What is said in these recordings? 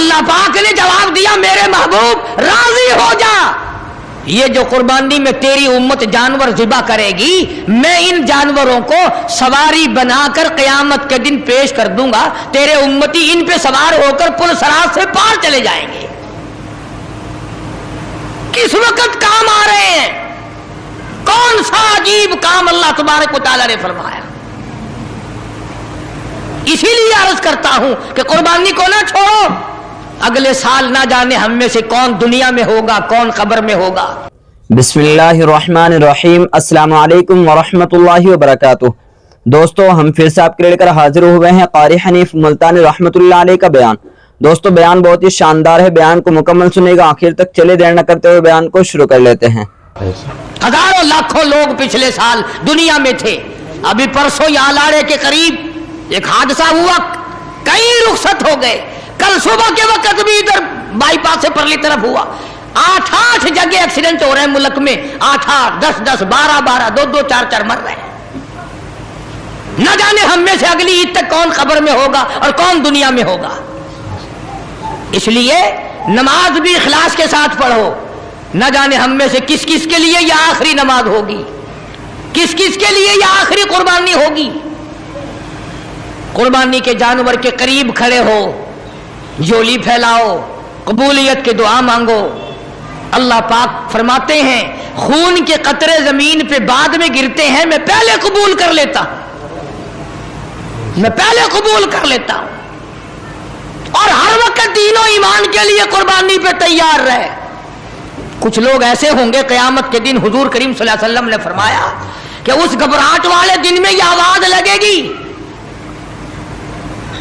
اللہ پاک نے جواب دیا میرے محبوب راضی ہو جا، یہ جو قربانی میں تیری امت جانور ذبح کرے گی، میں ان جانوروں کو سواری بنا کر قیامت کے دن پیش کر دوں گا، تیرے امتی ان پہ سوار ہو کر پل صراط سے پار چلے جائیں گے۔ کس وقت کام آ رہے ہیں؟ کون سا عجیب کام اللہ تبارک و تعالیٰ نے فرمایا۔ اسی لیے عرض کرتا ہوں کہ قربانی کو نہ چھوڑو، اگلے سال نہ جانے ہم میں سے کون دنیا میں ہوگا، کون قبر میں ہوگا۔ بسم اللہ الرحمن الرحیم۔ السلام علیکم ورحمۃ اللہ وبرکاتہ۔ دوستو ہم پھر سے آپ کے لے کر حاضر ہوئے ہیں قاری حنیف ملتانی رحمۃ اللہ علیہ کا بیان۔ دوستو بیان بہت ہی شاندار ہے، بیان کو مکمل سنیں گا، آخر تک چلے دیر نہ کرتے ہوئے بیان کو شروع کر لیتے ہیں۔ ہزاروں لاکھوں لوگ پچھلے سال دنیا میں تھے، ابھی پرسوں یہاں لاڑے کے قریب ایک حادثہ ہوا، کئی رخصت ہو گئے، کل صبح کے وقت بھی ادھر بائی پاس سے پرلی طرف ہوا، 8 جگہ ایکسیڈنٹ ہو رہے ہیں ملک میں، 8 10 12 2 4 مر رہے ہیں۔ نہ جانے ہم میں سے اگلی عید تک کون قبر میں ہوگا اور کون دنیا میں ہوگا۔ اس لیے نماز بھی اخلاص کے ساتھ پڑھو، نہ جانے ہم میں سے کس کس کے لیے یہ آخری نماز ہوگی، کس کس کے لیے یہ آخری قربانی ہوگی۔ قربانی کے جانور کے قریب کھڑے ہو، جھولی پھیلاؤ، قبولیت کے دعا مانگو۔ اللہ پاک فرماتے ہیں خون کے قطرے زمین پہ بعد میں گرتے ہیں، میں پہلے قبول کر لیتا ہوں، میں پہلے قبول کر لیتا ہوں۔ اور ہر وقت دین و ایمان کے لیے قربانی پہ تیار رہے۔ کچھ لوگ ایسے ہوں گے قیامت کے دن، حضور کریم صلی اللہ علیہ وسلم نے فرمایا کہ اس گھبراہٹ والے دن میں یہ آواز لگے گی،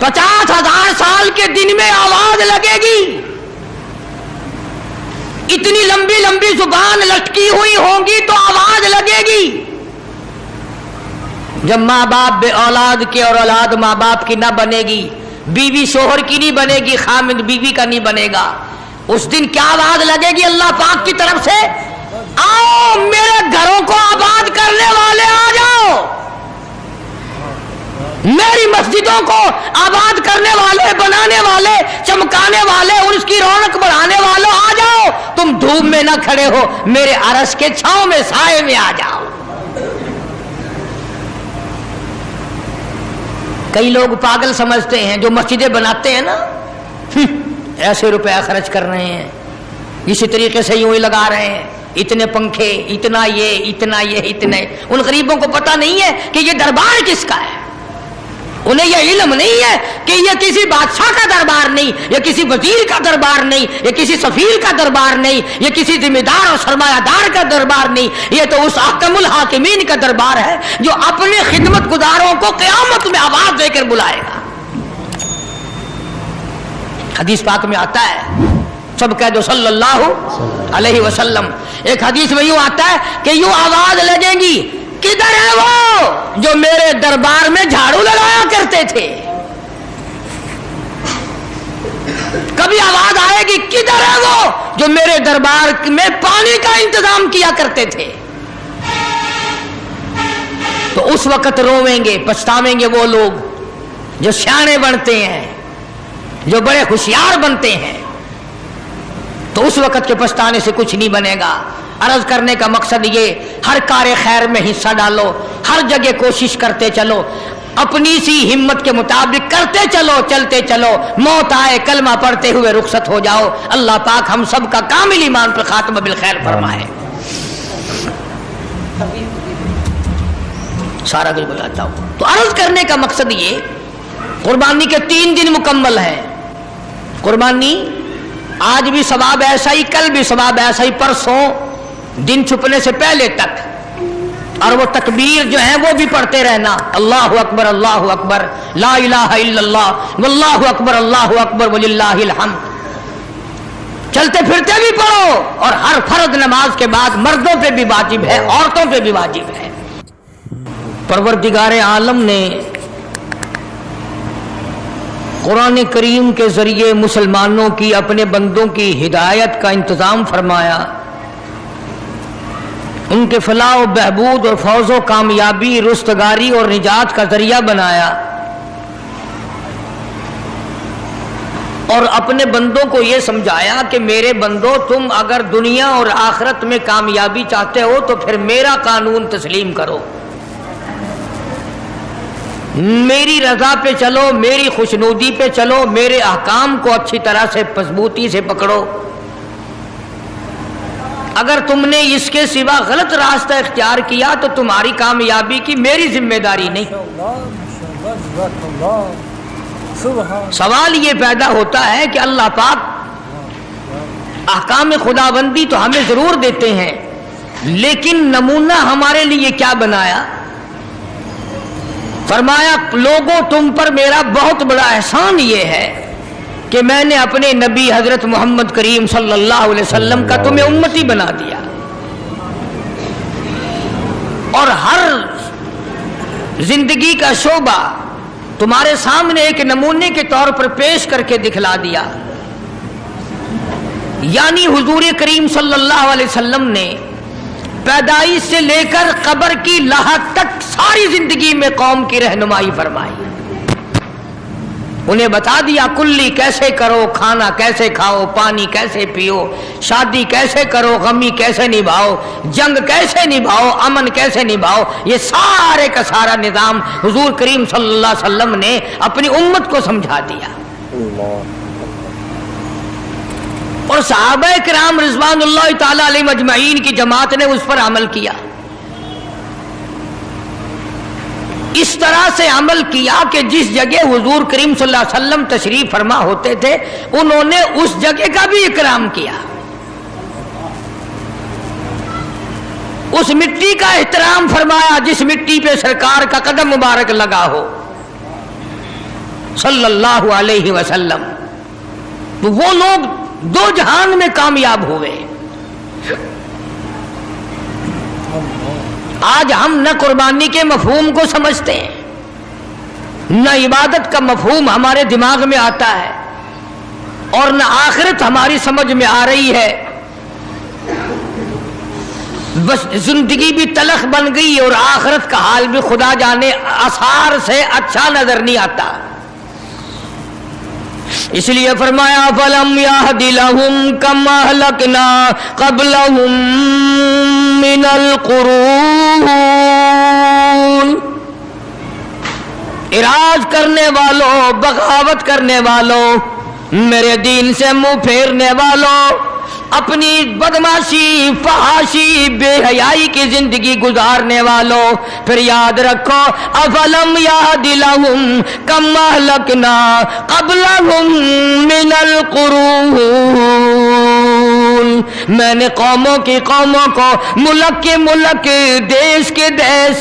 50,000 سال کے دن میں آواز لگے گی، اتنی لمبی لمبی زبان لٹکی ہوئی ہوں گی تو آواز لگے گی۔ جب ماں باپ بے اولاد کے اور اولاد ماں باپ کی نہ بنے گی، بیوی شوہر کی نہیں بنے گی، خامد بیوی کا نہیں بنے گا، اس دن کیا آواز لگے گی اللہ پاک کی طرف سے؟ آؤ میرے گھروں کو آباد کرنے والے آ جاؤ، میری مسجدوں کو آباد کرنے والے، بنانے والے، چمکانے والے، اور اس کی رونق بڑھانے والوں آ جاؤ، تم دھوپ میں نہ کھڑے ہو، میرے عرش کے چھاؤں میں سائے میں آ جاؤ۔ کئی لوگ پاگل سمجھتے ہیں جو مسجدیں بناتے ہیں نا، ایسے روپے خرچ کر رہے ہیں، اسی طریقے سے یوں ہی لگا رہے ہیں، اتنے پنکھے، اتنا یہ، اتنے۔ ان غریبوں کو پتہ نہیں ہے کہ یہ دربار کس کا ہے، انہیں یہ علم نہیں ہے کہ یہ کسی بادشاہ کا دربار نہیں، یہ کسی وزیر کا دربار نہیں، یہ کسی سفیر کا دربار نہیں، یہ کسی ذمہ دار اور سرمایہ دار کا دربار نہیں، یہ تو اس احکم الحاکمین کا دربار ہے جو اپنے خدمت گزاروں کو قیامت میں آواز دے کر بلائے گا۔ حدیث پاک میں آتا ہے، سب کہہ دو صلی اللہ علیہ وسلم، ایک حدیث میں یوں آتا ہے کہ یوں آواز لگے گی، کدھر ہے وہ جو میرے دربار میں جھاڑو لگایا کرتے تھے؟ کبھی آواز آئے گی، کدھر ہے وہ جو میرے دربار میں پانی کا انتظام کیا کرتے تھے؟ تو اس وقت رویں گے، پچھتاویں گے وہ لوگ جو سیانے بنتے ہیں، جو بڑے ہوشیار بنتے ہیں، تو اس وقت کے پچھتانے سے کچھ نہیں بنے گا۔ عرض کرنے کا مقصد یہ، ہر کار خیر میں حصہ ڈالو، ہر جگہ کوشش کرتے چلو، اپنی سی ہمت کے مطابق کرتے چلو، چلتے چلو، موت آئے کلمہ پڑھتے ہوئے رخصت ہو جاؤ۔ اللہ پاک ہم سب کا کامل ایمان پر خاتمہ بالخیر فرمائے۔ سارا کچھ بتاتا ہوں۔ تو عرض کرنے کا مقصد یہ، قربانی کے 3 دن مکمل ہیں۔ قربانی آج بھی ثواب ایسا ہی، کل بھی ثواب ایسا ہی، پرسوں دن چھپنے سے پہلے تک، اور وہ تکبیر جو ہے وہ بھی پڑھتے رہنا، اللہ اکبر اللہ اکبر، لا الہ الا اللہ، واللہ اکبر اللہ اکبر وللہ الحمد۔ چلتے پھرتے بھی پڑھو، اور ہر فرض نماز کے بعد مردوں پہ بھی واجب ہے، عورتوں پہ بھی واجب ہے۔ پروردگار عالم نے قرآن کریم کے ذریعے مسلمانوں کی، اپنے بندوں کی ہدایت کا انتظام فرمایا، ان کے فلاح و بہبود اور فوز و کامیابی، رستگاری اور نجات کا ذریعہ بنایا۔ اور اپنے بندوں کو یہ سمجھایا کہ میرے بندوں تم اگر دنیا اور آخرت میں کامیابی چاہتے ہو تو پھر میرا قانون تسلیم کرو، میری رضا پہ چلو، میری خوشنودی پہ چلو، میرے احکام کو اچھی طرح سے مضبوطی سے پکڑو۔ اگر تم نے اس کے سوا غلط راستہ اختیار کیا تو تمہاری کامیابی کی میری ذمہ داری نہیں۔ سوال یہ پیدا ہوتا ہے کہ اللہ پاک احکام خداوندی تو ہمیں ضرور دیتے ہیں، لیکن نمونہ ہمارے لیے کیا بنایا؟ فرمایا لوگوں تم پر میرا بہت بڑا احسان یہ ہے کہ میں نے اپنے نبی حضرت محمد کریم صلی اللہ علیہ وسلم کا تمہیں امتی بنا دیا، اور ہر زندگی کا شعبہ تمہارے سامنے ایک نمونے کے طور پر پیش کر کے دکھلا دیا۔ یعنی حضور کریم صلی اللہ علیہ وسلم نے پیدائش سے لے کر قبر کی لاحق تک ساری زندگی میں قوم کی رہنمائی فرمائی، انہیں بتا دیا کلی کیسے کرو، کھانا کیسے کھاؤ، پانی کیسے پیو، شادی کیسے کرو، غمی کیسے نبھاؤ، جنگ کیسے نبھاؤ، امن کیسے نبھاؤ، یہ سارے کا سارا نظام حضور کریم صلی اللہ علیہ وسلم نے اپنی امت کو سمجھا دیا۔ اور صحابہ کرام رضوان اللہ تعالی علیہم اجمعین کی جماعت نے اس پر عمل کیا، اس طرح سے عمل کیا کہ جس جگہ حضور کریم صلی اللہ علیہ وسلم تشریف فرما ہوتے تھے انہوں نے اس جگہ کا بھی اکرام کیا، اس مٹی کا احترام فرمایا جس مٹی پہ سرکار کا قدم مبارک لگا ہو صلی اللہ علیہ وسلم۔ تو وہ لوگ دو جہان میں کامیاب ہوئے۔ آج ہم نہ قربانی کے مفہوم کو سمجھتے ہیں، نہ عبادت کا مفہوم ہمارے دماغ میں آتا ہے، اور نہ آخرت ہماری سمجھ میں آ رہی ہے۔ بس زندگی بھی تلخ بن گئی اور آخرت کا حال بھی خدا جانے آثار سے اچھا نظر نہیں آتا۔ اس لیے فرمایا فَلَمْ يَهْدِ لَهُمْ كَمْ أَهْلَكْنَا قَبْلَهُمْ مِنَ الْقُرُونِ، اراج کرنے والوں، بغاوت کرنے والوں، میرے دین سے منہ پھیرنے والوں، اپنی بدماشی، فحاشی، بے حیائی کی زندگی گزارنے والوں، پھر یاد رکھو افلم یہد لہم کم اہلکنا قبلہم من القرون، میں نے قوموں کی قوموں کو، ملک کے ملک، دیش کے دیش،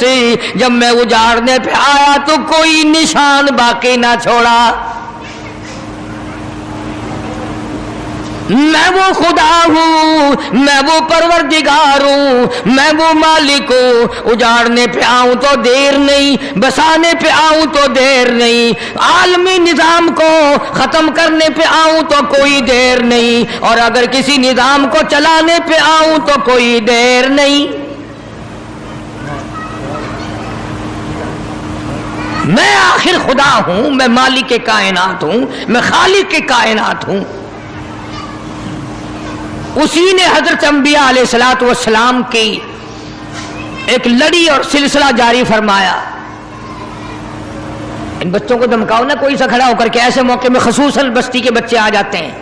جب میں اجاڑنے پہ آیا تو کوئی نشان باقی نہ چھوڑا۔ میں وہ خدا ہوں، میں وہ پروردگار ہوں، میں وہ مالک ہوں، اجاڑنے پہ آؤں تو دیر نہیں، بسانے پہ آؤں تو دیر نہیں، عالمی نظام کو ختم کرنے پہ آؤں تو کوئی دیر نہیں، اور اگر کسی نظام کو چلانے پہ آؤں تو کوئی دیر نہیں۔ میں آخر خدا ہوں، میں مالک کائنات ہوں، میں خالق کے کائنات ہوں۔ اسی نے حضرت انبیاء علیہ الصلوۃ والسلام کی ایک لڑی اور سلسلہ جاری فرمایا۔ ان بچوں کو دمکاؤ نا کوئی سا کھڑا ہو کر کے، ایسے موقع میں خصوصاً بستی کے بچے آ جاتے ہیں،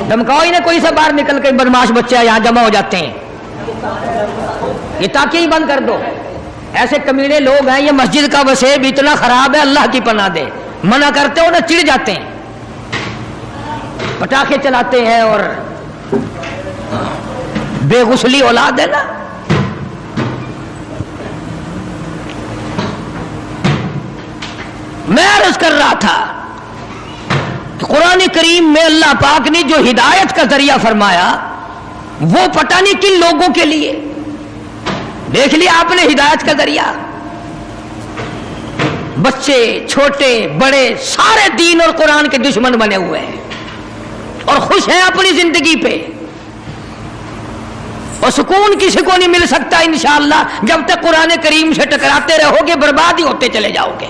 دمکاؤ ہی نا کوئی سا باہر نکل کے، بدماش بچے یہاں جمع ہو جاتے ہیں، یہ تاکہ ہی بند کر دو۔ ایسے کمینے لوگ ہیں، یہ مسجد کا وسیب اتنا خراب ہے، اللہ کی پناہ دے، منع کرتے ہو نا چڑ جاتے ہیں، پٹاخے چلاتے ہیں، اور بے غسلی اولاد ہے نا۔ میں عرض کر رہا تھا کہ قرآن کریم میں اللہ پاک نے جو ہدایت کا ذریعہ فرمایا وہ پتہ نہیں کن لوگوں کے لیے۔ دیکھ لیا آپ نے ہدایت کا ذریعہ، بچے چھوٹے بڑے سارے دین اور قرآن کے دشمن بنے ہوئے ہیں اور خوش ہیں اپنی زندگی پہ، اور سکون کسی کو نہیں مل سکتا انشاءاللہ جب تک قرآن کریم سے ٹکراتے رہو گے، برباد ہی ہوتے چلے جاؤ گے۔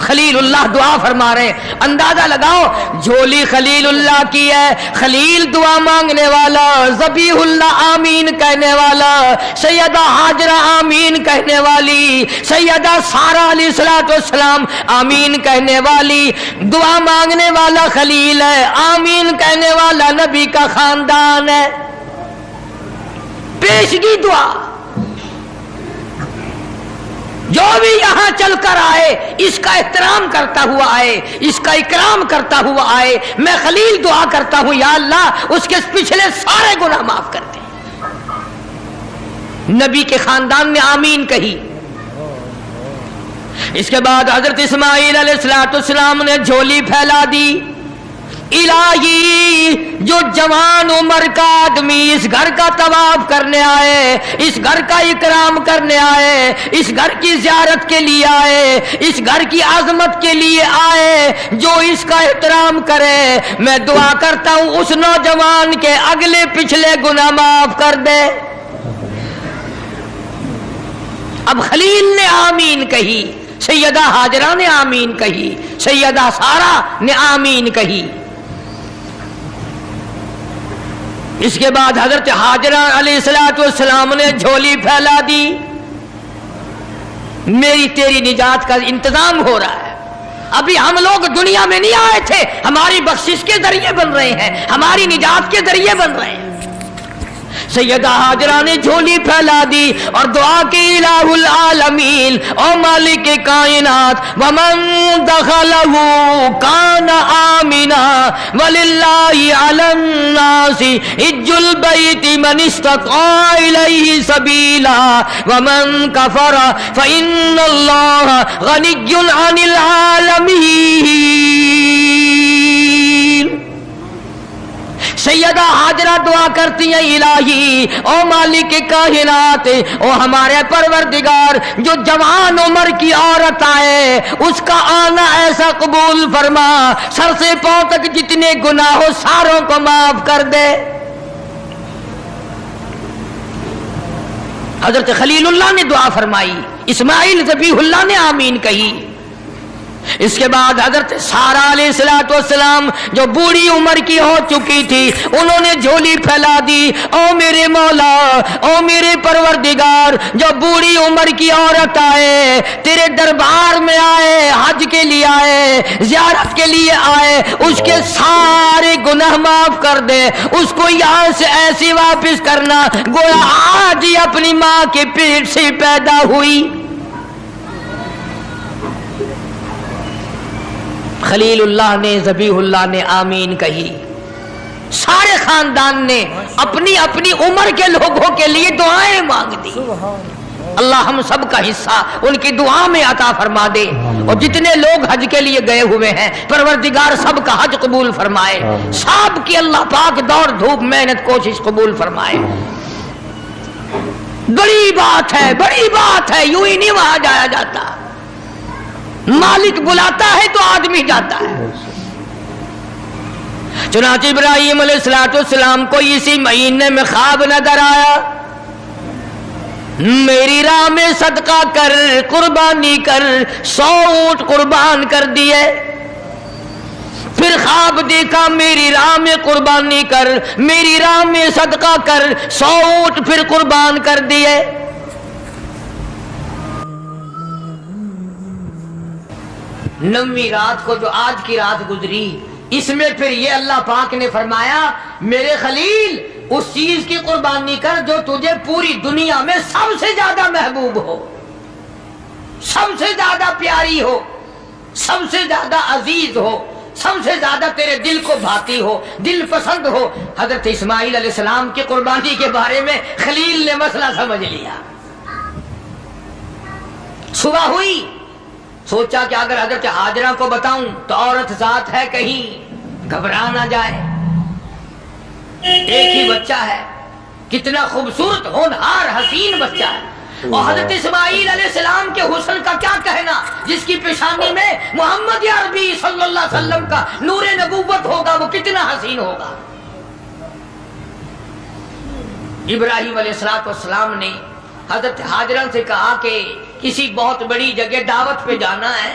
خلیل اللہ دعا فرما رہے ہیں. اندازہ لگاؤ جھولی خلیل اللہ کی ہے, خلیل دعا مانگنے والا, ذبیح اللہ آمین کہنے والا, سیدہ ہاجرہ آمین کہنے والی, سیدہ سارہ علیہ الصلوۃ والسلام آمین کہنے والی, دعا مانگنے والا خلیل ہے, آمین کہنے والا نبی کا خاندان ہے. پیشگی دعا, جو بھی یہاں چل کر آئے اس کا احترام کرتا ہوا آئے, اس کا اکرام کرتا ہوا آئے. میں خلیل دعا کرتا ہوں یا اللہ اس کے پچھلے سارے گناہ معاف کر دے. نبی کے خاندان نے آمین کہی. اس کے بعد حضرت اسماعیل علیہ السلام نے جھولی پھیلا دی. الہی جو جوان عمر کا آدمی اس گھر کا طواف کرنے آئے, اس گھر کا اکرام کرنے آئے, اس گھر کی زیارت کے لیے آئے, اس گھر کی عظمت کے لیے آئے, جو اس کا احترام کرے, میں دعا کرتا ہوں اس نوجوان کے اگلے پچھلے گناہ معاف کر دے. اب خلیل نے آمین کہی, سیدہ ہاجرہ نے آمین کہی, سیدہ سارہ نے آمین کہی. اس کے بعد حضرت ہاجرہ علیہ السلام نے جھولی پھیلا دی. میری تیری نجات کا انتظام ہو رہا ہے. ابھی ہم لوگ دنیا میں نہیں آئے تھے, ہماری بخشش کے ذریعے بن رہے ہیں, ہماری نجات کے ذریعے بن رہے ہیں. سیدہ ہاجرہ نے جھولی پھیلا دی اور دعا کی الہ العالمین او مالک کائنات ومن دخلہ کان آمنا وللہ علی الناس حج البیت من استطاع الیہ سبیلا ومن کفر فإن اللہ غنی عن العالمین. سیدہ ہاجرہ دعا کرتی ہیں الہی او مالک کائنات, او ہمارے پروردگار, جو جوان عمر کی عورت آئے اس کا آنا ایسا قبول فرما, سر سے پاؤں تک جتنے گناہ ہو ساروں کو معاف کر دے. حضرت خلیل اللہ نے دعا فرمائی, اسماعیل ذبیح اللہ نے آمین کہی. اس کے بعد حضرت سارہ علیہ السلام جو بوڑھی عمر کی ہو چکی تھی, انہوں نے جھولی پھیلا دی. او میرے مولا, او میرے پروردگار, جو بوڑھی عمر کی عورت آئے, تیرے دربار میں آئے, حج کے لیے آئے, زیارت کے لیے آئے, اس کے سارے گناہ معاف کر دے. اس کو یہاں سے ایسی واپس کرنا گویا آج ہی اپنی ماں کے پیٹ سے پیدا ہوئی. خلیل اللہ نے, ذبیح اللہ نے آمین کہی. سارے خاندان نے اپنی اپنی عمر کے لوگوں کے لیے دعائیں مانگ دی. اللہ ہم سب کا حصہ ان کی دعا میں عطا فرما دے. اور جتنے لوگ حج کے لیے گئے ہوئے ہیں پروردگار سب کا حج قبول فرمائے, سب کی اللہ پاک دوڑ دھوپ محنت کوشش قبول فرمائے. بڑی بات ہے, بڑی بات ہے, یوں ہی نہیں وہاں جایا جاتا. مالک بلاتا ہے تو آدمی جاتا ہے. چنانچہ ابراہیم علیہ السلام کو اسی مہینے میں خواب نظر آیا, میری راہ میں صدقہ کر, قربانی کر, 100 اونٹ قربان کر دیے. پھر خواب دیکھا میری راہ میں قربانی کر, میری راہ میں صدقہ کر, 100 اونٹ پھر قربان کر دیے. نویں رات کو جو آج کی رات گزری, اس میں پھر یہ اللہ پاک نے فرمایا میرے خلیل اس چیز کی قربانی کر جو تجھے پوری دنیا میں سب سے زیادہ محبوب ہو, سب سے زیادہ پیاری ہو, سب سے زیادہ عزیز ہو, سب سے زیادہ تیرے دل کو بھاتی ہو, دل پسند ہو. حضرت اسماعیل علیہ السلام کی قربانی کے بارے میں خلیل نے مسئلہ سمجھ لیا. صبح ہوئی, سوچا کہ اگر حضرت ہاجرہ کو بتاؤں تو عورت ذات ہے, کہیں گھبرا نہ جائے. ایک ہی بچہ ہے, کتنا خوبصورت ہونہار حسین بچہ ہے. اور حضرت اسماعیل علیہ السلام کے حسن کا کیا کہنا, جس کی پیشانی میں محمد عربی صلی اللہ علیہ وسلم کا نور نبوت ہوگا, وہ کتنا حسین ہوگا. ابراہیم علیہ السلام نے حضرت ہاجرہ سے کہا کہ کسی بہت بڑی جگہ دعوت پہ جانا ہے,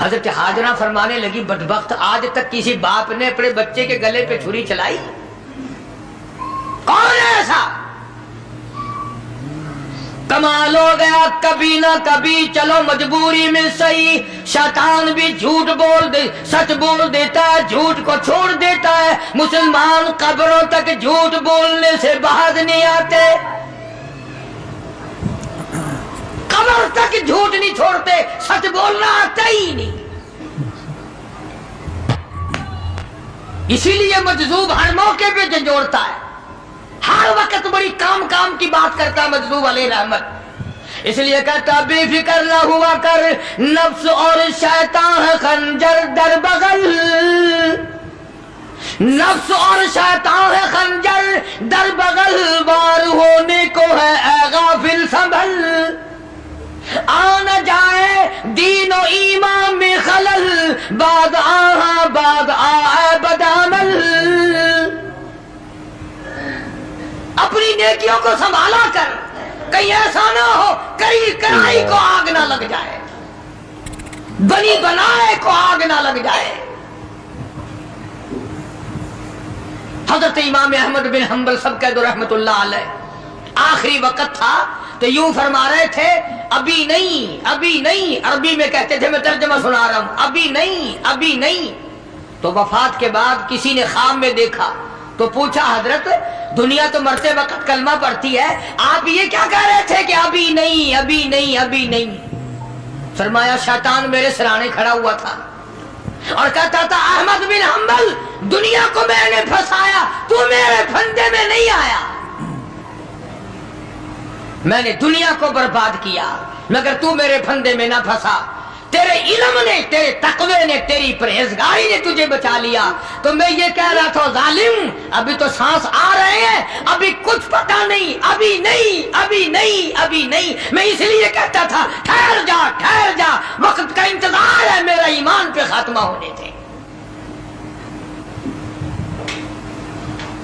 حضرت حاجرہ فرمانے لگی بدبخت آج تک کسی باپ نے اپنے بچے کے گلے پہ چھری چلائی؟ کون ہے ایسا؟ کمال ہو گیا، کبھی نہ کبھی چلو مجبوری میں صحیح شیطان بھی جھوٹ سچ بول دیتا ہے، جھوٹ کو چھوڑ دیتا ہے۔ مسلمان قبروں تک جھوٹ بولنے سے باز نہیں آتے، قبر تک جھوٹ نہیں چھوڑتے، سچ بولنا آتا ہی نہیں۔ اسی لیے مجذوب ہر موقع پہ جھنجھوڑتا ہے، ہر وقت بڑی کام کی بات کرتا ہے مجذوب علیہ رحمت۔ اس لیے کہتا بے فکر نہ ہوا کر، نفس اور شیطان ہے خنجر در بغل، نفس اور شیطان ہے خنجر در بغل، وار ہونے کو ہے اے غافل سنبھل، آنا جائے دین و ایمان میں خلل، بعد آئے بدعمل۔ اپنی نیکیوں کو سنبھالا کر، کہیں ایسا نہ ہو کرائی کو آگ نہ لگ جائے، بنی بنائے کو آگ نہ لگ جائے۔ حضرت امام احمد بن حنبل سب کہہ دو رحمت اللہ علیہ، آخری وقت تھا تو یوں فرما رہے تھے ابھی نہیں، عربی میں کہتے تھے، میں ترجمہ سنا رہا ہوں، ابھی نہیں۔ تو وفات کے بعد کسی نے خواب میں دیکھا تو پوچھا حضرت دنیا تو مرتے وقت کلمہ پڑھتی ہے، آپ یہ کیا کہہ رہے تھے کہ ابھی نہیں؟ فرمایا شیطان میرے سرانے کھڑا ہوا تھا اور کہتا تھا احمد بن حنبل دنیا کو میں نے پھنسایا، تو میرے پھندے میں نہیں آیا، میں نے دنیا کو برباد کیا مگر تو میرے پھندے میں نہ پھنسا، تیرے علم نے، تیرے تقوی نے، تیری پرہیزگاری نے تجھے بچا لیا۔ تو میں یہ کہہ رہا تھا ظالم ابھی تو سانس آ رہے ہیں، ابھی کچھ پتا نہیں، ابھی نہیں، میں اس لیے کہتا تھا ٹھہر جا، وقت کا انتظار ہے میرا ایمان پہ خاتمہ ہونے دے۔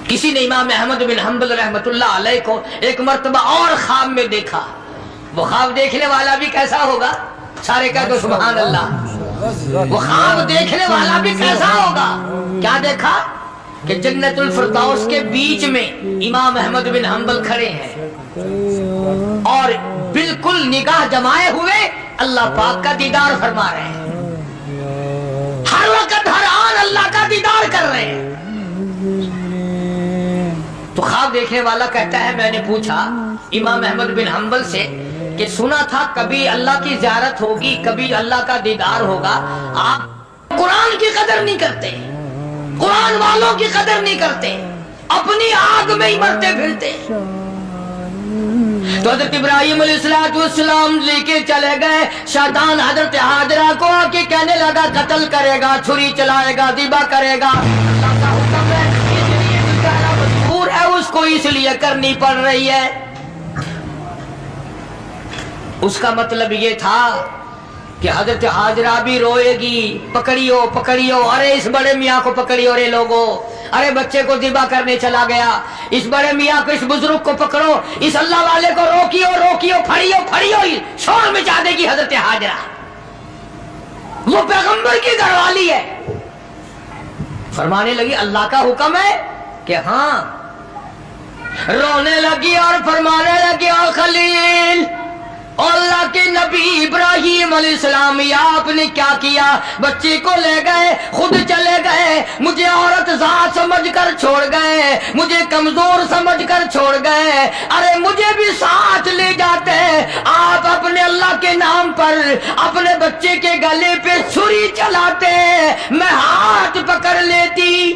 کسی نے امام احمد بن حنبل رحمت اللہ علیہ کو ایک مرتبہ اور خواب میں دیکھا، وہ خواب دیکھنے والا بھی کیسا ہوگا؟ سارے کہہ دو سبحان اللہ۔ وہ خواب دیکھنے والا بھی کیسا ہوگا؟ کیا دیکھا کہ جنت الفردوس کے بیچ میں امام احمد بن حنبل کھڑے ہیں اور بالکل نگاہ جمائے ہوئے اللہ پاک کا دیدار فرما رہے ہیں، ہر وقت ہر آن اللہ کا دیدار کر رہے ہیں۔ تو خواب دیکھنے والا کہتا ہے میں نے پوچھا امام احمد بن حنبل سے کہ سنا تھا کبھی اللہ کی زیارت ہوگی، کبھی اللہ کا دیدار ہوگا، آپ قرآن کی قدر نہیں کرتے، قرآن والوں کی قدر نہیں کرتے، اپنی آگ میں ہی مرتے پھرتے۔ تو حضرت ابراہیم علیہ السلام لے کے چلے گئے، شیطان حضرت حاجرہ کو آ کے کہنے لگا قتل کرے گا، چھری چلائے گا، ذبح کرے گا، اللہ کا حکم ہے، اس لیے بیچارہ مجبور ہے، اس کو اس لیے کرنی پڑ رہی ہے۔ اس کا مطلب یہ تھا کہ حضرت حاجرہ بھی روئے گی، پکڑیو، ارے اس بڑے میاں کو پکڑیو رے لوگو، ارے بچے کو ذبح کرنے چلا گیا، اس بڑے میاں کو، اس بزرگ کو پکڑو، اس اللہ والے کو روکیو، پھڑیو، شور مچا دے گی حضرت حاجرہ، وہ پیغمبر کی گھر والی ہے۔ فرمانے لگی اللہ کا حکم ہے کہ ہاں، رونے لگی اور فرمانے لگی او خلیل، اللہ کے نبی ابراہیم علیہ السلام، آپ نے کیا کیا؟ بچے کو لے گئے، خود چلے گئے، مجھے عورت ذات سمجھ کر چھوڑ گئے، مجھے کمزور سمجھ کر چھوڑ گئے، ارے مجھے بھی ساتھ لے جاتے، آپ اپنے اللہ کے نام پر اپنے بچے کے گلے پہ چھری چلاتے، میں ہاتھ پکڑ لیتی،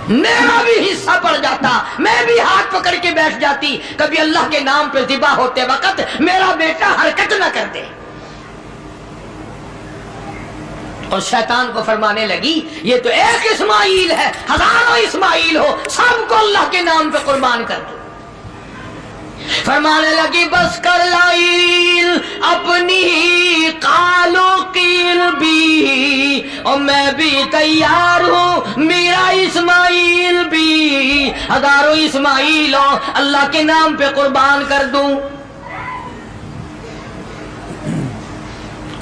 میرا بھی حصہ پڑ جاتا، میں بھی ہاتھ پکڑ کے بیٹھ جاتی، کبھی اللہ کے نام پہ ذبح ہوتے وقت میرا بیٹا حرکت نہ کر دے۔ اور شیطان کو فرمانے لگی یہ تو ایک اسماعیل ہے، ہزاروں اسماعیل ہو، سب کو اللہ کے نام پہ قربان کر دو۔ فرمانے لگی بس کر لائل اپنی قالو قیل بھی، اور میں بھی تیار ہوں، میرا اسماعیل بھی، ہزاروں اسماعیلوں اللہ کے نام پہ قربان کر دوں۔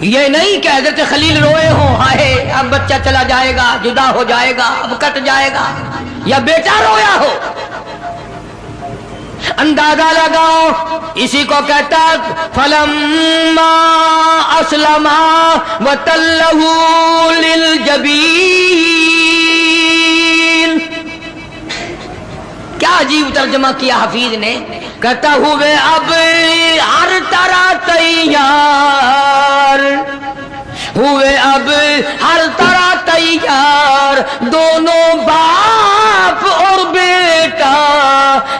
یہ نہیں کہ حضرت خلیل روئے ہوں ہائے اب بچہ چلا جائے گا، جدا ہو جائے گا، اب کٹ جائے گا، یا بیٹا رویا ہو۔ اندازہ لگاؤ، اسی کو کہتا فلما اسلما وتلہ للجبین۔ کیا عجیب ترجمہ کیا حفیظ نے، کہتا ہوئے اب ہر طرح تیار ہوئے، اب ہر طرح تیار، دونوں باپ اور بیٹا،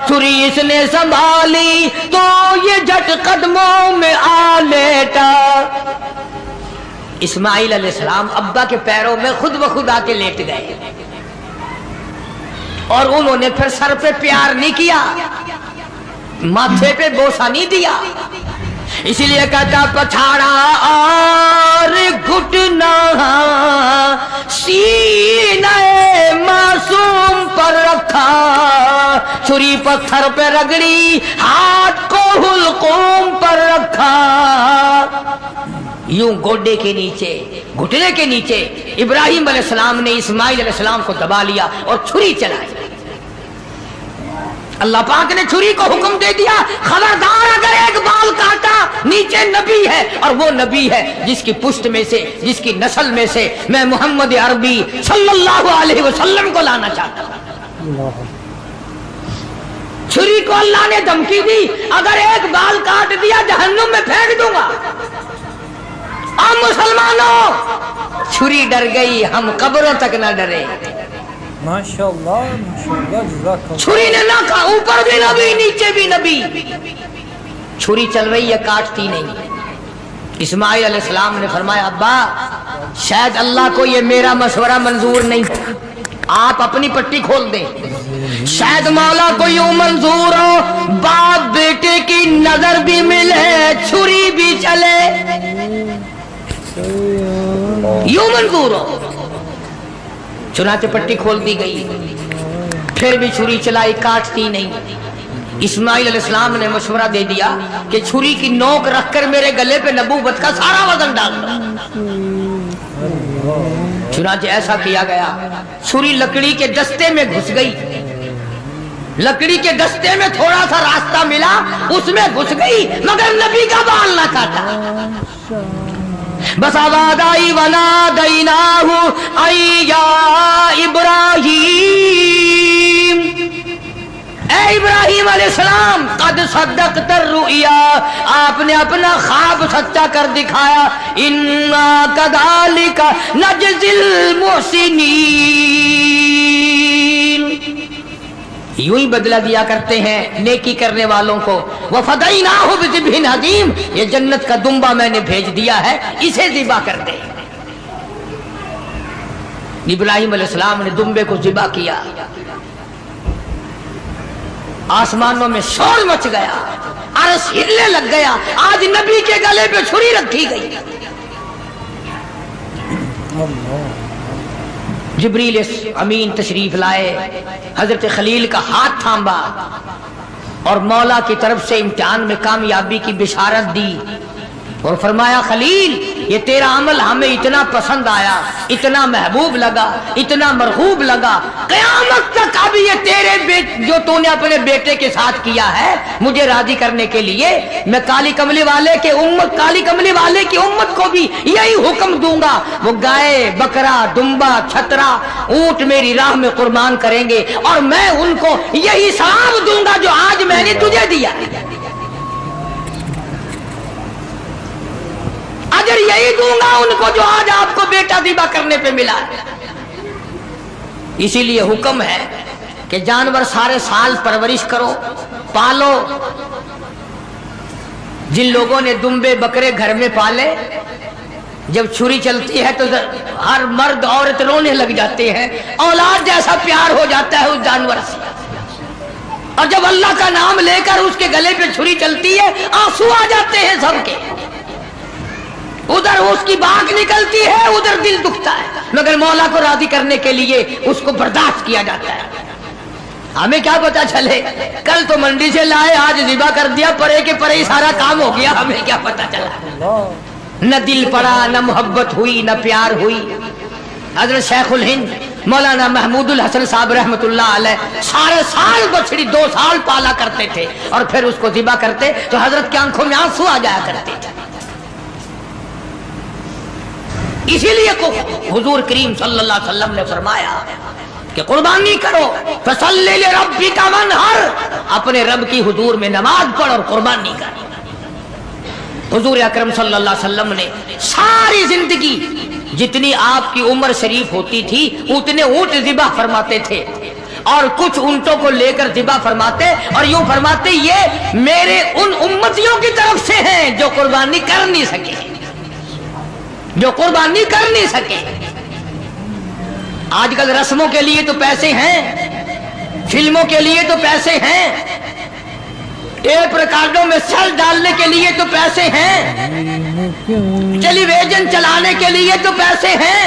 چھری اس نے سنبھالی تو یہ جھٹ قدموں میں آ لیٹا۔ اسماعیل علیہ السلام ابا کے پیروں میں خود بخود آ کے لیٹ گئے، اور انہوں نے پھر سر پہ پیار نہیں کیا، ماتھے پہ بوسہ نہیں دیا، اسی لیے کہتا پچھاڑا اور گھٹنا سینہ معصوم پر رکھا، چھری پتھر پہ رگڑی، ہاتھ کو حلقوم پر رکھا، یوں گوڈے کے نیچے، گھٹنے کے نیچے ابراہیم علیہ السلام نے اسماعیل علیہ السلام کو دبا لیا اور چھری چلائی۔ اللہ پاک نے چھری کو حکم دے دیا، خبردار اگر ایک بال کاٹا، نیچے نبی ہے، اور وہ نبی ہے جس کی پشت میں سے، جس کی نسل میں سے میں محمد عربی صلی اللہ علیہ وسلم کو لانا چاہتا ہوں۔ چھری کو اللہ نے دھمکی دی، اگر ایک بال کاٹ دیا جہنم میں پھینک دوں گا۔ اب مسلمانوں، چھری ڈر گئی، ہم قبروں تک نہ ڈرے۔ ماشاءاللہ ماشاءاللہ، جزاک اللہ۔ چھری نے نہ کہا، اوپر بھی نبی نیچے بھی نبی، چھری چل رہی ہے، کاٹتی نہیں۔ اسماعیل علیہ السلام نے فرمایا ابا شاید اللہ کو یہ میرا مشورہ منظور نہیں، آپ اپنی پٹی کھول دیں، شاید مولا کو یوں منظور ہو باپ بیٹے کی نظر بھی ملے، چھری بھی چلے، یوں منظور ہو۔ چنانچہ پٹی کھول دی گئی، پھر بھی چھری چلائی، کاٹتی نہیں۔ اسماعیل علیہ السلام نے مشورہ دے دیا کہ چھری کی نوک رکھ کر میرے گلے پہ نبوت کا سارا وزن ڈال دو۔ چنانچہ ایسا کیا گیا، چھری لکڑی کے دستے میں گھس گئی، لکڑی کے دستے میں تھوڑا سا راستہ ملا، اس میں گھس گئی، مگر نبی کا بال نہ کاٹا۔ بس آواز آئی ونادیناہ ای یا ابراہیم، اے ابراہیم علیہ السلام قد صدقت الرؤیا، آپ نے اپنا خواب سچا کر دکھایا، انا کذالک نجزی المحسنین، یوں ہی بدلہ دیا کرتے ہیں نیکی کرنے والوں کو۔ وَفَدَيْنَاهُ بِذِبْحٍ عَظِيمٍ، یہ جنت کا دمبا میں نے بھیج دیا ہے، اسے ذبح کر دے۔ ابراہیم علیہ السلام نے دمبے کو ذبح کیا، آسمانوں میں شور مچ گیا، عرش ہلنے لگ گیا، آج نبی کے گلے پہ چھری رکھی گئی۔ جبریل امین تشریف لائے، حضرت خلیل کا ہاتھ تھاما اور مولا کی طرف سے امتحان میں کامیابی کی بشارت دی، اور فرمایا خلیل یہ تیرا عمل ہمیں اتنا پسند آیا، اتنا محبوب لگا، اتنا مرغوب لگا، قیامت تک اب یہ تیرے جو تو نے اپنے بیٹے کے ساتھ کیا ہے مجھے راضی کرنے کے لیے میں کالی کملی والے کی امت کو بھی یہی حکم دوں گا، وہ گائے، بکرا، دمبا، چھترا، اونٹ میری راہ میں قربان کریں گے، اور میں ان کو یہی ثواب دوں گا جو آج میں نے تجھے دیا، اجر یہی دوں گا ان کو جو آج آپ کو بیٹا ذبح کرنے پہ ملا ہے۔ اسی لیے حکم ہے کہ جانور سارے سال پرورش کرو، پالو۔ جن لوگوں نے دمبے بکرے گھر میں پالے، جب چھری چلتی ہے تو ہر مرد عورت رونے لگ جاتے ہیں، اولاد جیسا پیار ہو جاتا ہے اس جانور سے، اور جب اللہ کا نام لے کر اس کے گلے پہ چھری چلتی ہے آنسو آ جاتے ہیں سب کے، ادھر اس کی باک نکلتی ہے، ادھر دل دکھتا ہے، مگر مولا کو راضی کرنے کے لیے اس کو برداشت کیا جاتا ہے۔ ہمیں کیا پتا چلے، کل تو منڈی سے لائے، آج ذبح کر دیا، پرے کے پرے ہی سارا کام ہو گیا، ہمیں کیا پتا چلا۔ نہ دل پڑا، نہ محبت ہوئی، نہ پیار ہوئی۔ حضرت شیخ الہند مولانا محمود الحسن صاحب رحمت اللہ علیہ سارے سال بچڑی 2 سال پالا کرتے تھے اور پھر اس کو ذبح کرتے تو حضرت کی آنکھوں میں آنسو آ جایا کرتے تھے۔ اسی لیے کو حضور کریم صلی اللہ علیہ وسلم نے فرمایا کہ قربانی کرو، فصلی لربک وانحر، اپنے رب کی حضور میں نماز پڑھ اور قربانی کر۔ حضور اکرم صلی اللہ علیہ وسلم نے ساری زندگی جتنی آپ کی عمر شریف ہوتی تھی اتنے اونٹ ذبح فرماتے تھے، اور کچھ اونٹوں کو لے کر ذبح فرماتے اور یوں فرماتے یہ میرے ان امتیوں کی طرف سے ہیں جو قربانی کر نہیں سکے، جو قربانی کر نہیں سکے۔ آج کل رسموں کے لیے تو پیسے ہیں، فلموں کے لیے تو پیسے ہیں، ٹیپ ریکارڈوں میں سل ڈالنے کے لیے تو پیسے ہیں، ٹیلی ویژن چلانے کے لیے تو پیسے ہیں،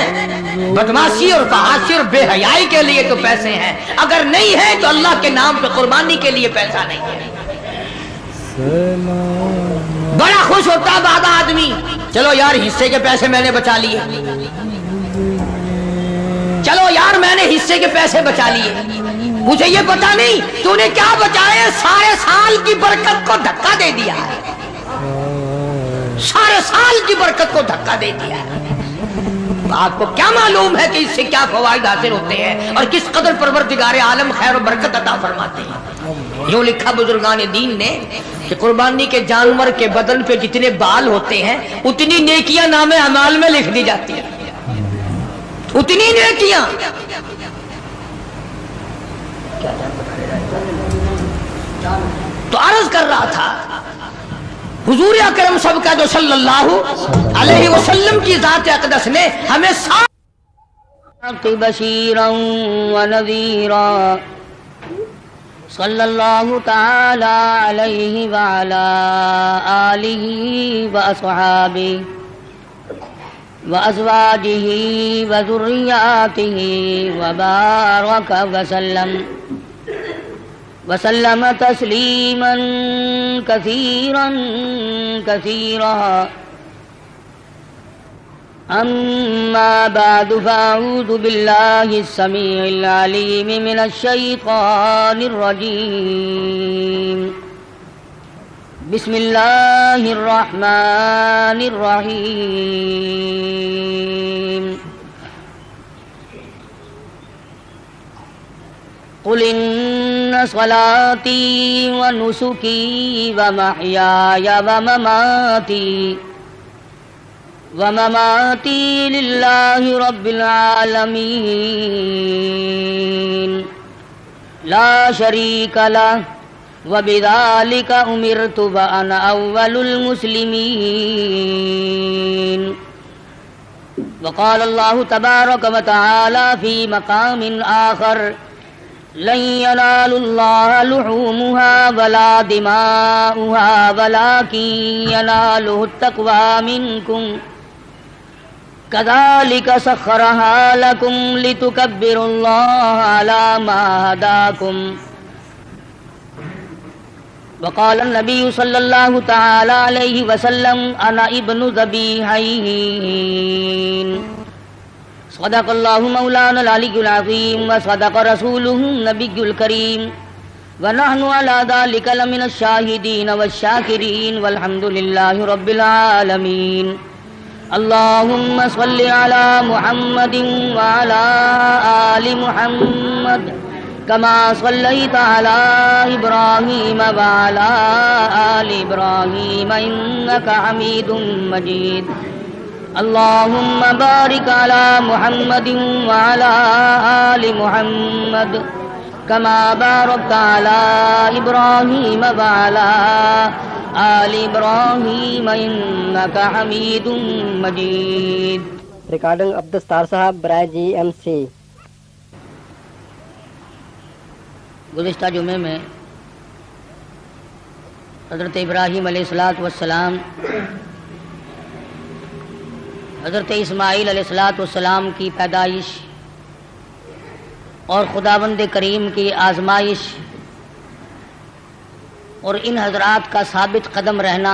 بدماشی اور فحاشی اور بے حیائی کے لیے تو پیسے ہیں، اگر نہیں ہے تو اللہ کے نام پہ قربانی کے لیے پیسہ نہیں ہے۔ بڑا خوش ہوتا بعد آدمی، چلو یار حصے کے پیسے میں نے بچا لیے، چلو یار میں نے حصے کے پیسے بچا لیے، مجھے یہ پتا نہیں تو نے کیا بچائے، سارے سال کی برکت کو دھکا دے دیا ہے، سارے سال کی برکت کو دھکا دے دیا ہے۔ آپ کو کیا معلوم ہے کہ اس سے کیا فوائد حاصل ہوتے ہیں اور کس قدر پروردگار عالم خیر و برکت عطا فرماتے ہیں۔ یوں لکھا بزرگان دین نے کہ قربانی کے جانور کے بدن پہ جتنے بال ہوتے ہیں اتنی نیکیاں نام اعمال میں لکھ دی جاتی ہیں، اتنی نیکیاں۔ تو عرض کر رہا تھا حضور اکرم سب کا جو صلی اللہ علیہ وسلم کی ذات اقدس نے ہمیں بشیرا ونذیرا صلی اللہ تعالی علیہ وعلا آلہ واصحابہ وازواجہ وذریاتہ وبارک وسلم تسلیما کثیرا کثیرا۔ اما بعد فاعوذ باللہ السمیع العلیم من الشیطان الرجیم، بسم اللہ الرحمن الرحیم۔ قل ان صلاتی ونسکی ومحیای ومماتی للہ رب العالمین لا شریک لہ وبذالک امرت وانا اول المسلمین۔ وقال اللہ تبارک وتعالی فی مقام آخر لن ينال الله لحومها ولا دماؤها ولكن يناله التقوى منكم كذلك سخرها لكم لتكبروا الله على ما هداكم۔ وقال النبي صلى الله تعالى عليه وسلم أنا ابن ذبيحين۔ صدق اللہ مولانا العلی العظیم وصدق رسولہ النبی الکریم ونحن علی ذلک لمن الشاہدین والشاکرین والحمد للہ رب العالمین۔ اللہم صل علی محمد وعلی آل محمد کما صلیت علی ابراہیم وعلی آل ابراہیم انک حمید مجید۔ اللہم بارک علی محمد وعلی آل محمد کما بارکت علی ابراہیم وعلی آل ابراہیم انک حمید مجید۔ ریکارڈنگ عبدالستار صاحب برائے GMC۔ گزشتہ جمعے میں حضرت ابراہیم علیہ السلام حضرت اسماعیل علیہ السلام کی پیدائش اور خداوند کریم کی آزمائش اور ان حضرات کا ثابت قدم رہنا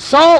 100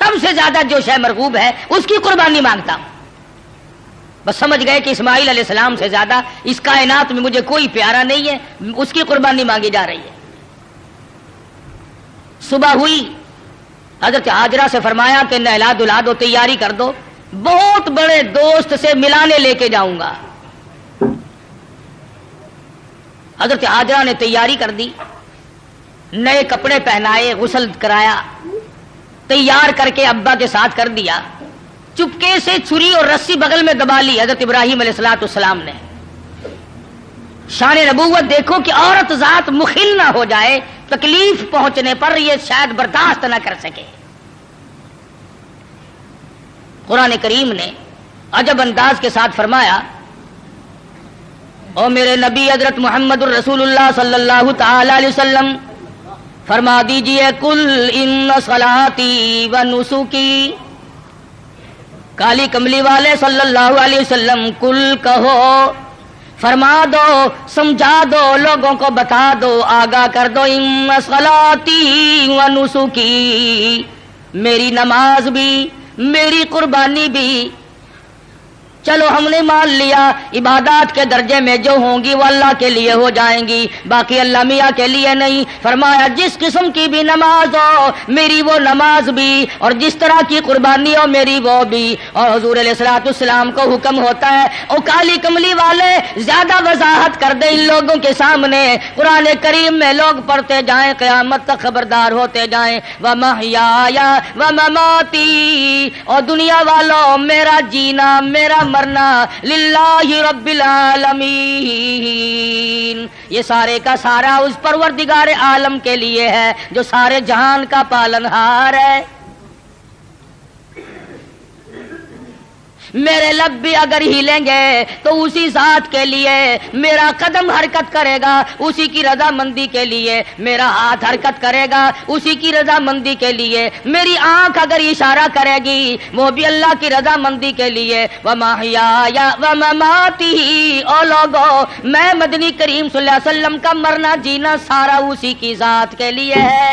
سب سے زیادہ جو شے مرغوب ہے اس کی قربانی مانگتا ہوں. بس سمجھ گئے کہ اسماعیل علیہ السلام سے زیادہ اس کائنات میں مجھے کوئی پیارا نہیں ہے, اس کی قربانی مانگی جا رہی ہے. صبح ہوئی, حضرت ہاجرہ سے فرمایا کہ نہلا دھلا دو, تیاری کر دو, بہت بڑے دوست سے ملانے لے کے جاؤں گا. حضرت ہاجرہ نے تیاری کر دی, نئے کپڑے پہنائے, غسل کرایا, تیار کر کے ابا کے ساتھ کر دیا. چپکے سے چھری اور رسی بغل میں دبا لی حضرت ابراہیم علیہ السلام نے. شان نبوت دیکھو کہ عورت ذات مخل نہ ہو جائے, تکلیف پہنچنے پر یہ شاید برداشت نہ کر سکے. قرآن کریم نے عجب انداز کے ساتھ فرمایا, او میرے نبی حضرت محمد الرسول اللہ صلی اللہ تعالی علیہ وسلم فرما دیجئے, کل ان صلاتی و نسکی, کالی کملی والے صلی اللہ علیہ وسلم کل کہو, فرما دو, سمجھا دو, لوگوں کو بتا دو, آگاہ کر دو, ان صلاتی و نسکی, میری نماز بھی, میری قربانی بھی, چلو ہم نے مان لیا عبادات کے درجے میں جو ہوں گی وہ اللہ کے لیے ہو جائیں گی, باقی اللہ میاں کے لیے نہیں. فرمایا جس قسم کی بھی نماز ہو میری وہ نماز بھی, اور جس طرح کی قربانی ہو میری وہ بھی. اور حضور علیہ الصلوۃ والسلام کو حکم ہوتا ہے, او کالی کملی والے زیادہ وضاحت کر دے ان لوگوں کے سامنے, قرآن کریم میں لوگ پڑھتے جائیں, قیامت تک خبردار ہوتے جائیں, وَمَحْيَايَ وَمَمَاتِي, اور دنیا والوں میرا جینا میرا مرنا للہ رب العالمین, یہ سارے کا سارا اس پروردگار عالم کے لیے ہے جو سارے جہان کا پالنہار ہے. میرے لب بھی اگر ہلیں گے تو اسی ذات کے لیے, میرا قدم حرکت کرے گا اسی کی رضا مندی کے لیے, میرا ہاتھ حرکت کرے گا اسی کی رضا مندی کے لیے, میری آنکھ اگر اشارہ کرے گی وہ بھی اللہ کی رضا مندی کے لیے. وَمَحْيَايَ وَمَمَاتِي, او لوگو میں مدنی کریم صلی اللہ علیہ وسلم کا مرنا جینا سارا اسی کی ذات کے لیے ہے.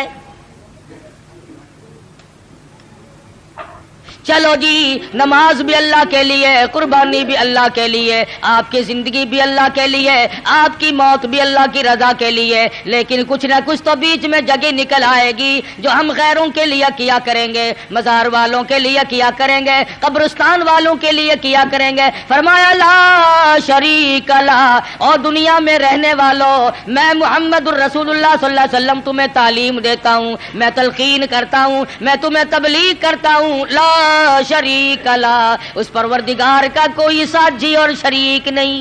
چلو جی, نماز بھی اللہ کے لیے, قربانی بھی اللہ کے لیے, آپ کی زندگی بھی اللہ کے لیے, آپ کی موت بھی اللہ کی رضا کے لیے, لیکن کچھ نہ کچھ تو بیچ میں جگہ نکل آئے گی جو ہم غیروں کے لیے کیا کریں گے, مزار والوں کے لیے کیا کریں گے, قبرستان والوں کے لیے کیا کریں گے. فرمایا لا شریک لا, اور دنیا میں رہنے والوں میں محمد الرسول اللہ صلی اللہ علیہ وسلم تمہیں تعلیم دیتا ہوں, میں تلقین کرتا ہوں, میں تمہیں تبلیغ کرتا ہوں, لا شریک لا, اس پروردگار کا کوئی ساتھی اور شریک نہیں.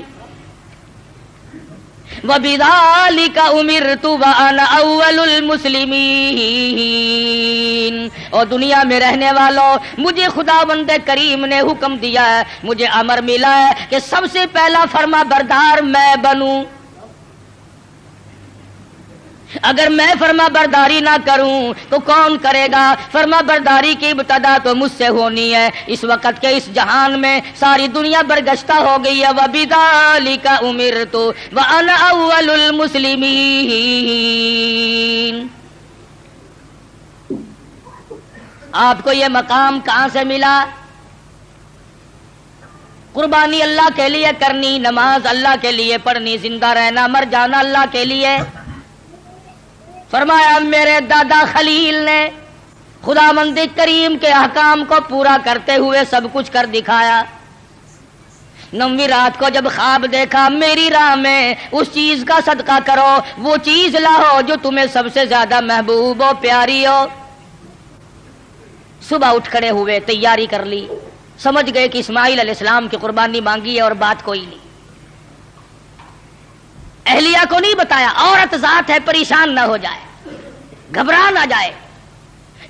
وَبِذَلِكَ أُمِرْتُ وَأَنَا أَوَّلُ الْمُسْلِمِينَ, اور دنیا میں رہنے والوں مجھے خداوند کریم نے حکم دیا ہے, مجھے امر ملا ہے کہ سب سے پہلا فرما بردار میں بنوں. اگر میں فرما برداری نہ کروں تو کون کرے گا؟ فرما برداری کی ابتدا تو مجھ سے ہونی ہے. اس وقت کے اس جہان میں ساری دنیا برگشتہ ہو گئی ہے. وَبِذَلِكَ أُمِرْتُ وَأَنَا أَوَّلُ الْمُسْلِمِينَ. آپ کو یہ مقام کہاں سے ملا؟ قربانی اللہ کے لیے کرنی, نماز اللہ کے لیے پڑھنی, زندہ رہنا مر جانا اللہ کے لیے. فرمایا میرے دادا خلیل نے خداوند کریم کے احکام کو پورا کرتے ہوئے سب کچھ کر دکھایا. 9ویں رات کو جب خواب دیکھا, میری راہ میں اس چیز کا صدقہ کرو, وہ چیز لاؤ جو تمہیں سب سے زیادہ محبوب ہو, پیاری ہو. صبح اٹھ کھڑے ہوئے, تیاری کر لی, سمجھ گئے کہ اسماعیل علیہ السلام کی قربانی مانگی ہے اور بات کوئی نہیں. اہلیہ کو نہیں بتایا, عورت ذات ہے, پریشان نہ ہو جائے, گھبرا نہ جائے.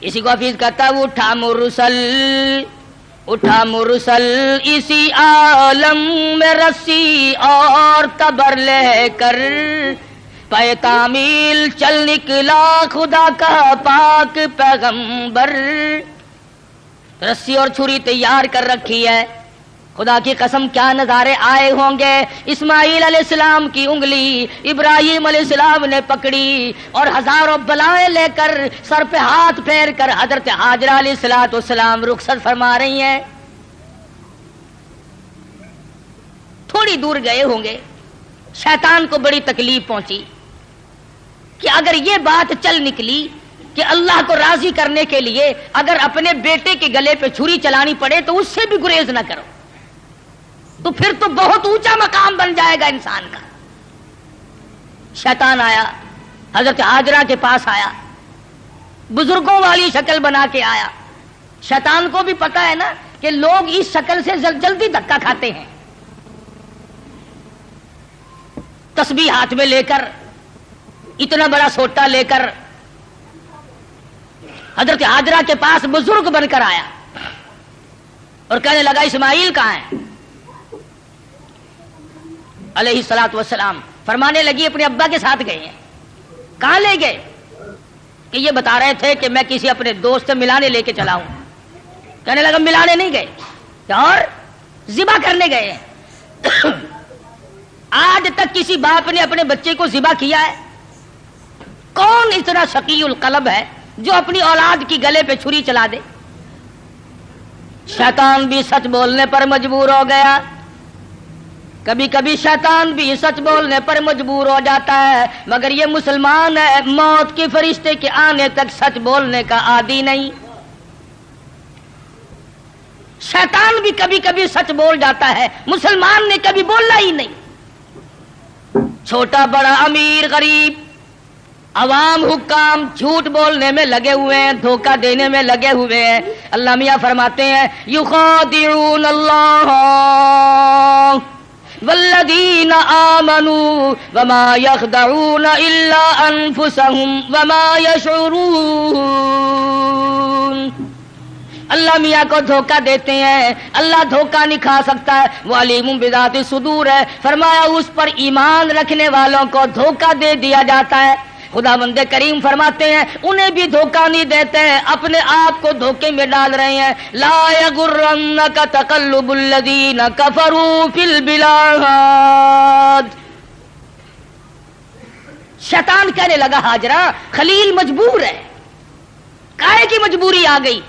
اسی کو حفیظ کہتا ہے, اٹھا مرسل اسی عالم میں رسی اور تبر لے کر, پے تعمیل چل نکلا خدا کا پاک پیغمبر. رسی اور چھری تیار کر رکھی ہے, خدا کی قسم کیا نظارے آئے ہوں گے. اسماعیل علیہ السلام کی انگلی ابراہیم علیہ السلام نے پکڑی اور ہزاروں بلائیں لے کر سر پہ ہاتھ پھیر کر حضرت ہاجرہ علیہ السلام رخصت فرما رہی ہیں. تھوڑی دور گئے ہوں گے, شیطان کو بڑی تکلیف پہنچی کہ اگر یہ بات چل نکلی کہ اللہ کو راضی کرنے کے لیے اگر اپنے بیٹے کے گلے پہ چھری چلانی پڑے تو اس سے بھی گریز نہ کرو, تو پھر تو بہت اونچا مقام بن جائے گا انسان کا. شیطان آیا, حضرت ہاجرہ کے پاس آیا, بزرگوں والی شکل بنا کے آیا. شیطان کو بھی پتا ہے نا کہ لوگ اس شکل سے جلدی دھکا کھاتے ہیں. تسبیح ہاتھ میں لے کر, اتنا بڑا سوٹا لے کر حضرت ہاجرہ کے پاس بزرگ بن کر آیا اور کہنے لگا اسماعیل کہاں ہے علیہ السلام. فرمانے لگی اپنے ابا کے ساتھ گئے ہیں. کہاں لے گئے کہ یہ بتا رہے تھے کہ میں کسی اپنے دوست سے ملانے لے کے چلا ہوں. کہنے لگا ملانے نہیں گئے اور ذبح کرنے گئے ہیں. آج تک کسی باپ نے اپنے بچے کو ذبح کیا ہے؟ کون اتنا شقی القلب ہے جو اپنی اولاد کی گلے پہ چھری چلا دے؟ شیطان بھی سچ بولنے پر مجبور ہو گیا. کبھی کبھی شیطان بھی سچ بولنے پر مجبور ہو جاتا ہے, مگر یہ مسلمان ہے, موت کے فرشتے کے آنے تک سچ بولنے کا عادی نہیں. شیطان بھی کبھی کبھی سچ بول جاتا ہے, مسلمان نے کبھی بولنا ہی نہیں. چھوٹا بڑا امیر غریب عوام حکام جھوٹ بولنے میں لگے ہوئے ہیں, دھوکہ دینے میں لگے ہوئے ہیں. اللہ میاں فرماتے ہیں یخادعون اللہ والذین آمنوا وما یخدعون الا انفسهم وما یشعرون. اللہ میاں کو دھوکہ دیتے ہیں, اللہ دھوکہ نہیں کھا سکتا ہے, وہ علیم بذات الصدور ہے. فرمایا اس پر ایمان رکھنے والوں کو دھوکہ دے دیا جاتا ہے. خداوند کریم فرماتے ہیں انہیں بھی دھوکہ نہیں دیتے ہیں, اپنے آپ کو دھوکے میں ڈال رہے ہیں. لا یغرنک تقلب الذین کفروا فی البلاد. شیطان کہنے لگا ہاجرہ خلیل مجبور ہے. کائے کی مجبوری آ گئی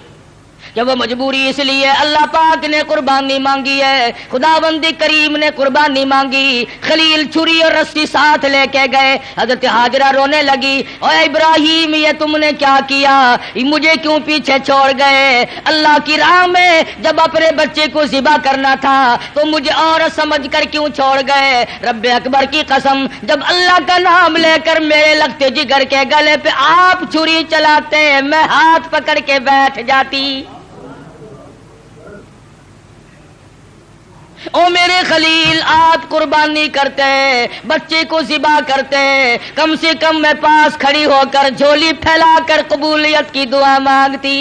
کہ وہ مجبوری اس لیے اللہ پاک نے قربانی مانگی ہے, خداوند کریم نے قربانی مانگی. خلیل چھری اور رسی ساتھ لے کے گئے. حضرت ہاجرہ رونے لگی, اے ابراہیم یہ تم نے کیا کیا, مجھے کیوں پیچھے چھوڑ گئے؟ اللہ کی راہ میں جب اپنے بچے کو ذبح کرنا تھا تو مجھے عورت سمجھ کر کیوں چھوڑ گئے؟ رب اکبر کی قسم, جب اللہ کا نام لے کر میرے لگتے جگر کے گلے پہ آپ چھری چلاتے میں ہاتھ پکڑ کے بیٹھ جاتی. او میرے خلیل آپ قربانی کرتے, بچے کو ذبح کرتے, کم سے کم میں پاس کھڑی ہو کر جھولی پھیلا کر قبولیت کی دعا مانگتی.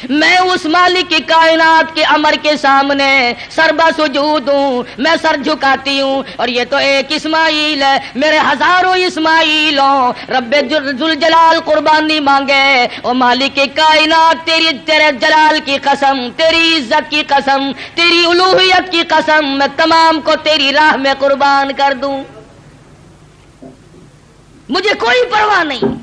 میں اس مالک کی کائنات کے امر کے سامنے سربا سجود ہوں, میں سر جھکاتی ہوں. اور یہ تو ایک اسماعیل ہے, میرے ہزاروں اسماعیل ہوں. رب ذوالجلال قربانی مانگے. او مالک کی کائنات تیرے جلال کی قسم, تیری عزت کی قسم, تیری الوہیت کی قسم, میں تمام کو تیری راہ میں قربان کر دوں. مجھے کوئی پرواہ نہیں,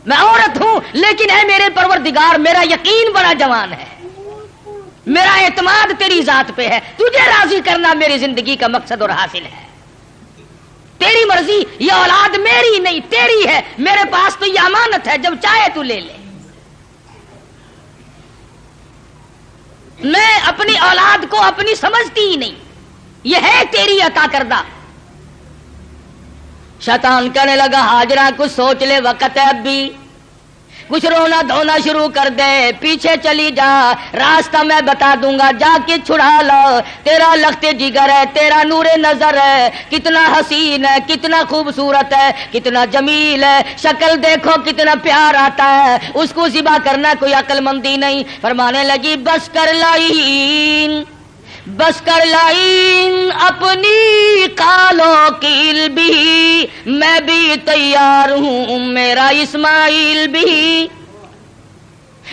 میں عورت ہوں لیکن اے میرے پروردگار میرا یقین بڑا جوان ہے, میرا اعتماد تیری ذات پہ ہے. تجھے راضی کرنا میری زندگی کا مقصد اور حاصل ہے. تیری مرضی, یہ اولاد میری نہیں تیری ہے, میرے پاس تو یہ امانت ہے, جب چاہے تو لے لے. میں اپنی اولاد کو اپنی سمجھتی ہی نہیں, یہ ہے تیری عطا کردہ. شیطان کہنے لگا ہاجرہ کچھ سوچ لے, وقت ہے اب بھی, کچھ رونا دھونا شروع کر دے, پیچھے چلی جا, راستہ میں بتا دوں گا, جا کے چھڑا لو. تیرا لخت جگر ہے, تیرا نور نظر ہے, کتنا حسین ہے, کتنا خوبصورت ہے, کتنا جمیل ہے, شکل دیکھو کتنا پیار آتا ہے, اس کو ذبح کرنا کوئی عقل مندی نہیں. فرمانے لگی بس کر لائن, بس کر لائن اپنی کالوں کیل بھی, میں بھی تیار ہوں میرا اسماعیل بھی.